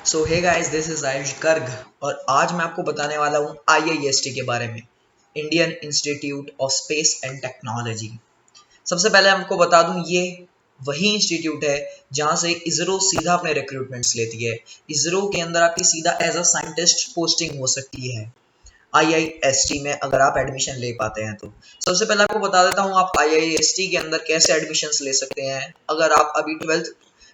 So hey guys, this is Ayush Garg और आज मैं आपको बताने वाला हूँ IIST के बारे में, Indian institute of space and technology. सबसे पहले आपको बता दूं, ये वही इंस्टीट्यूट है जहाँ से इसरो सीधा अपने रिक्रूटमेंट्स लेती है। इसरो के अंदर आपकी सीधा एज अ साइंटिस्ट पोस्टिंग हो सकती है IIST में, अगर आप एडमिशन ले पाते हैं तो। सबसे पहले आपको बता देता हूँ आप IIST के अंदर कैसे एडमिशन्स ले सकते हैं। अगर आप अभी 12th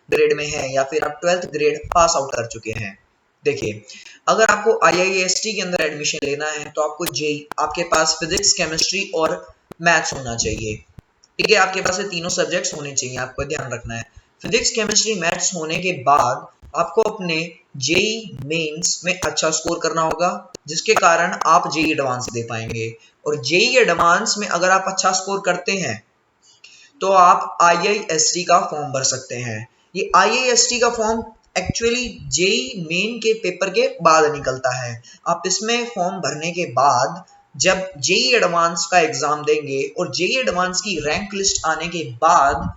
ग्रेड में हैं या फिर आप 12th ग्रेड पास आउट कर चुके हैं। देखिए, अगर आपको IIST के अंदर एडमिशन लेना है तो आपको जेई आपके पास फिजिक्स, केमिस्ट्री और मैथ्स होना चाहिए। ठीक है, आपके पास ये तीनों सब्जेक्ट्स होने चाहिए, आपको ध्यान रखना है। फिजिक्स, केमिस्ट्री, मैथ्स होने के बाद आपको अपने जेई मेंस में अच्छा स्कोर करना होगा, जिसके कारण आप जेई एडवांस दे पाएंगे। और जेई एडवांस में अगर आप अच्छा स्कोर करते हैं तो आप IIST का फॉर्म भर सकते हैं। ये IIST का फॉर्म एक्चुअली जेई मेन के पेपर के बाद निकलता है। आप इसमें फॉर्म भरने के बाद जब जेई एडवांस का एग्जाम देंगे और जेई एडवांस की रैंक लिस्ट आने के बाद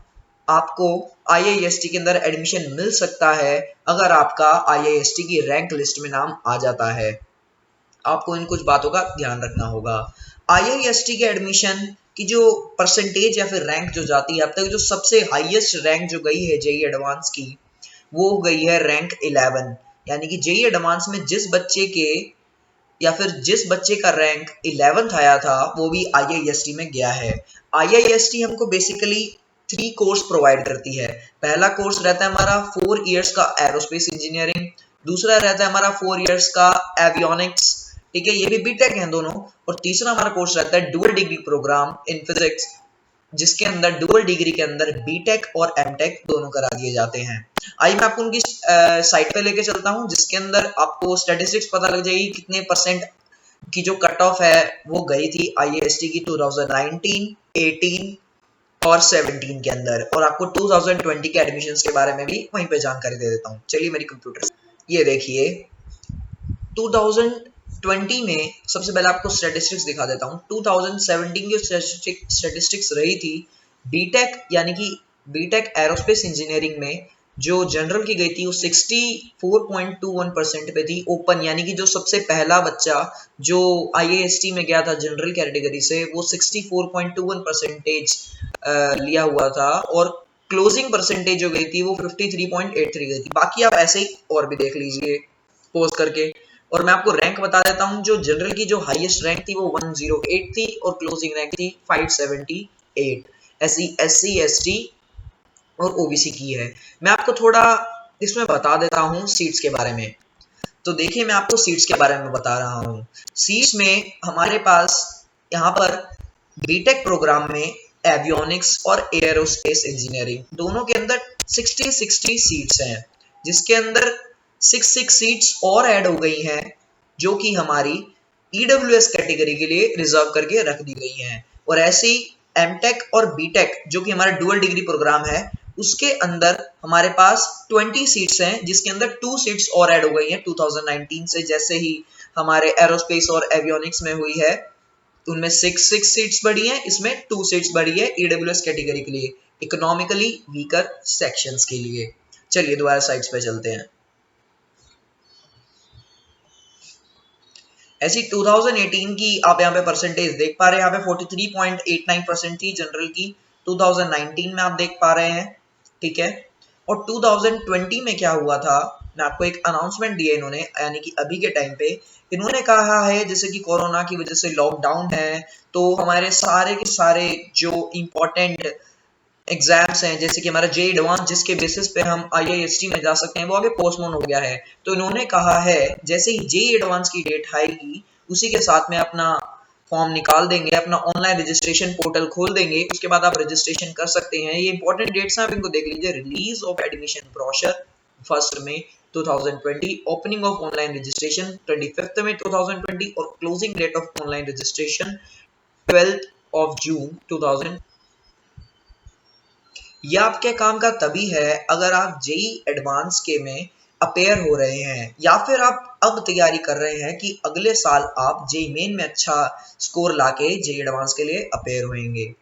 आपको IIST के अंदर एडमिशन मिल सकता है, अगर आपका IIST की रैंक लिस्ट में नाम आ जाता है। आपको इन कुछ बातों का ध्यान रखना होगा। IIST के एडमिशन की जो परसेंटेज या फिर रैंक जो जाती है, अब तक जो सबसे हाईएस्ट रैंक जो गई है जेई एडवांस की, वो गई है रैंक 11। यानी कि जेई एडवांस में जिस बच्चे के या फिर जिस बच्चे का रैंक 11th आया था वो भी IIST में गया है। IIST हमको बेसिकली 3 कोर्स प्रोवाइड करती है। पहला कोर्स रहता है हमारा 4 इयर्स का एरोस्पेस इंजीनियरिंग, दूसरा रहता है हमारा 4 इयर्स का एवियोनिक्स, ठीक है, ये भी बीटेक हैं दोनों। और तीसरा हमारा कोर्स रहता है dual degree programme in physics, जिसके अंदर डुअल डिग्री के अंदर बीटेक और एमटेक दोनों करा दिए जाते हैं। आइए मैं आपको उनकी साइट पे लेके चलता हूँ, जिसके अंदर आपको स्टैटिस्टिक्स पता लग जाएगी कितने परसेंट की जो कट ऑफ है वो गई थी IIST की 2019, 18 और 17 के अंदर। और आपको 2020 के एडमिशन्स के बारे में भी वहीं पे जानकारी दे देता हूँ। चलिए मेरी कंप्यूटर, ये देखिए 2020 में सबसे पहले आपको स्टैटिस्टिक्स दिखा देता हूँ। 2017 की स्टैटिस्टिक्स रही थी बीटेक, यानी कि बीटेक एरोस्पेस इंजीनियरिंग में जो जनरल की गई थी वो 64.21% पे थी ओपन, यानी कि जो सबसे पहला बच्चा जो IIST में गया था जनरल कैटेगरी से, वो 64.21% लिया हुआ था। और क्लोजिंग परसेंटेज जो गई थी वो 53.83 गई थी। बाकी आप ऐसे ही और भी देख लीजिए पोस्ट करके। और मैं आपको रैंक बता देता हूँ, जो जनरल की जो हाईएस्ट रैंक थी वो 108 थी और क्लोजिंग रैंक थी 578। SC ST और OBC की है। मैं आपको थोड़ा इसमें बता देता हूँ सीट्स के बारे में। तो देखिए, मैं आपको सीट्स के बारे में बता रहा हूँ। सीट्स में हमारे पास यहाँ पर बीटेक प्रोग्राम में एवियोनिक्स और एयरोस्पेस इंजीनियरिंग दोनों के अंदर 60 सीट्स हैं, जिसके अंदर 6 सीट्स और ऐड हो गई हैं, जो कि हमारी EWS कैटेगरी के लिए रिजर्व करके रख दी गई हैं। और ऐसे ही एमटेक और बीटेक जो कि हमारा डुअल डिग्री प्रोग्राम है, उसके अंदर हमारे पास 20 सीट्स हैं, जिसके अंदर 2 सीट्स और ऐड हो गई हैं 2019 से, जैसे ही हमारे एरोस्पेस और एवियोनिक्स में हुई है। उनमें 6 सीट्स बढ़ी हैं, इसमें 2 सीट्स बढ़ी है EWS कैटेगरी के लिए, इकोनॉमिकली वीकर सेक्शंस के लिए। चलिए दोबारा साइट्स पे चलते हैं। ऐसी 2018 की आप यहाँ पे परसेंटेज देख पा रहे हैं, यहाँ पे 43.89% थी जनरल की। 2019 में आप देख पा रहे हैं, ठीक है। और 2020 में क्या हुआ था, मैं आपको एक अनाउंसमेंट दिया इन्होंने, यानी कि अभी के टाइम पे इन्होंने कहा है जैसे कि कोरोना की वजह से लॉकडाउन है, तो हमारे सारे के सारे जो इम्पोर्टेंट एग्जाम्स हैं, जैसे कि हमारा जे एडवांस जिसके बेसिस पे हम IIST में जा सकते हैं, वो आगे पोस्टपोन हो गया है। तो इन्होंने कहा है जैसे ही जे एडवांस की डेट आएगी उसी के साथ में अपना फॉर्म निकाल देंगे, अपना ऑनलाइन रजिस्ट्रेशन पोर्टल खोल देंगे, उसके बाद आप रजिस्ट्रेशन कर सकते हैं। ये इंपॉर्टेंट डेट्स हैं, आप इनको देख लीजिए। रिलीज ऑफ एडमिशन ब्रोशर 1 मई 2020, ओपनिंग ऑफ ऑनलाइन रजिस्ट्रेशन 25 मई 2020 और closing date of online registration 12 June 2020। ये आपके काम का तभी है अगर आप जेई एडवांस के में अपेयर हो रहे हैं, या फिर आप अब तैयारी कर रहे हैं कि अगले साल आप जेई मेन में अच्छा स्कोर लाके जेई एडवांस के लिए अपेयर होंगे।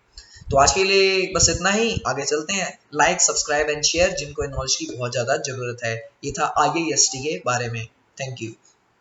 तो आज के लिए बस इतना ही, आगे चलते हैं। लाइक, सब्सक्राइब एंड शेयर जिनको नॉलेज की बहुत ज़्यादा ज़रूरत है। ये था IIST के बारे में। Thank you.